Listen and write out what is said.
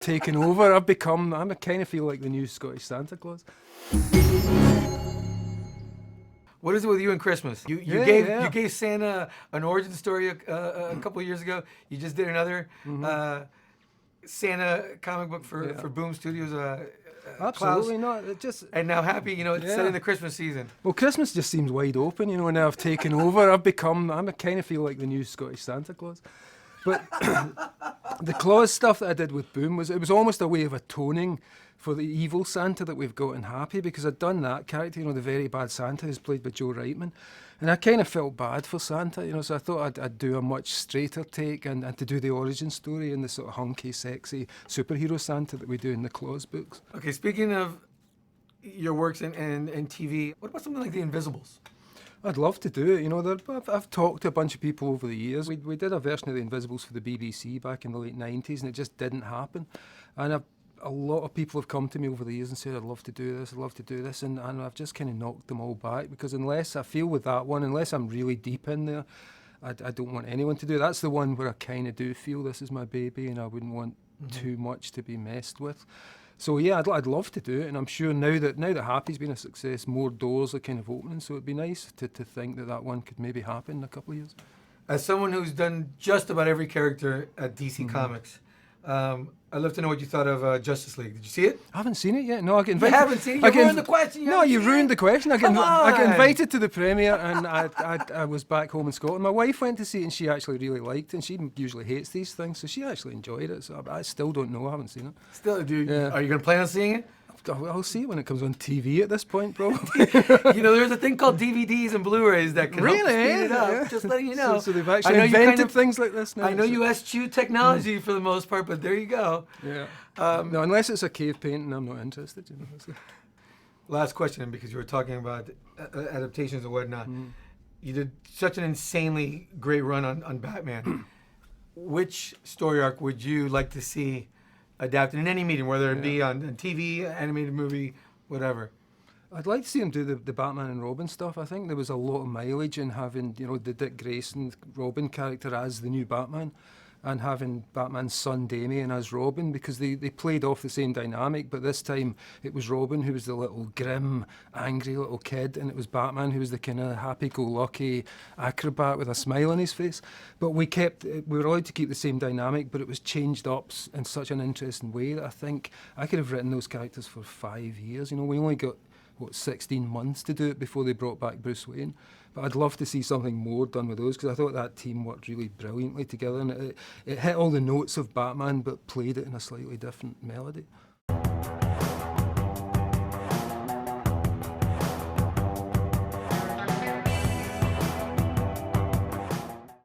taken over. I kind of feel like the new Scottish Santa Claus. What is it with you and Christmas? You gave Santa an origin story a couple of years ago. You just did another Santa comic book for Boom Studios. Absolutely Klaus. not. It just And now Happy, it's set in the Christmas season. Well, Christmas just seems wide open, now I've taken over. I kind of feel like the new Scottish Santa Claus. But the Claus stuff that I did with Boom was almost a way of atoning for the evil Santa that we've got in Happy, because I'd done that character, the very bad Santa who's played by Joe Reitman. And I kind of felt bad for Santa, so I thought I'd do a much straighter take and to do the origin story in the sort of hunky, sexy superhero Santa that we do in the Claus books. Okay, speaking of your works in TV, what about something like The Invisibles? I'd love to do it. I've talked to a bunch of people over the years. We did a version of The Invisibles for the BBC back in the late 90s, and it just didn't happen. And a lot of people have come to me over the years and said, I'd love to do this, and I've just kind of knocked them all back, because unless I feel with that one, unless I'm really deep in there, I don't want anyone to do it. That's the one where I kind of do feel this is my baby, and I wouldn't want too much to be messed with. So yeah, I'd love to do it, and I'm sure now that Happy's been a success, more doors are kind of opening, so it'd be nice to think that one could maybe happen in a couple of years. As someone who's done just about every character at DC Comics, I'd love to know what you thought of Justice League. Did you see it? I haven't seen it yet. No, I get invited. You haven't seen it? You ruined the question. You ruined the question. I Come get on. invited to the premiere, and I was back home in Scotland. My wife went to see it, and she actually really liked it, and she usually hates these things, so she actually enjoyed it. So I still don't know. I haven't seen it. Still, are you going to plan on seeing it? I'll see it when it comes on TV at this point, probably. There's a thing called DVDs and Blueys that can help speed it up. Yeah. Just letting you know. So they've actually invented things like this now. I know you eschew technology for the most part, but there you go. Yeah. No, unless it's a cave painting, I'm not interested. Last question, because you were talking about adaptations and whatnot. You did such an insanely great run on Batman. Which story arc would you like to see adapted in any medium, whether it be on TV, animated movie, whatever? I'd like to see him do the Batman and Robin stuff. I think there was a lot of mileage in having, the Dick Grayson Robin character as the new Batman, and having Batman's son Damian as Robin, because they played off the same dynamic, but this time it was Robin who was the little grim, angry little kid, and it was Batman who was the kind of happy-go-lucky acrobat with a smile on his face. But we were allowed to keep the same dynamic, but it was changed up in such an interesting way that I think I could have written those characters for 5 years. We only got 16 months to do it before they brought back Bruce Wayne. But I'd love to see something more done with those, because I thought that team worked really brilliantly together, and it hit all the notes of Batman but played it in a slightly different melody.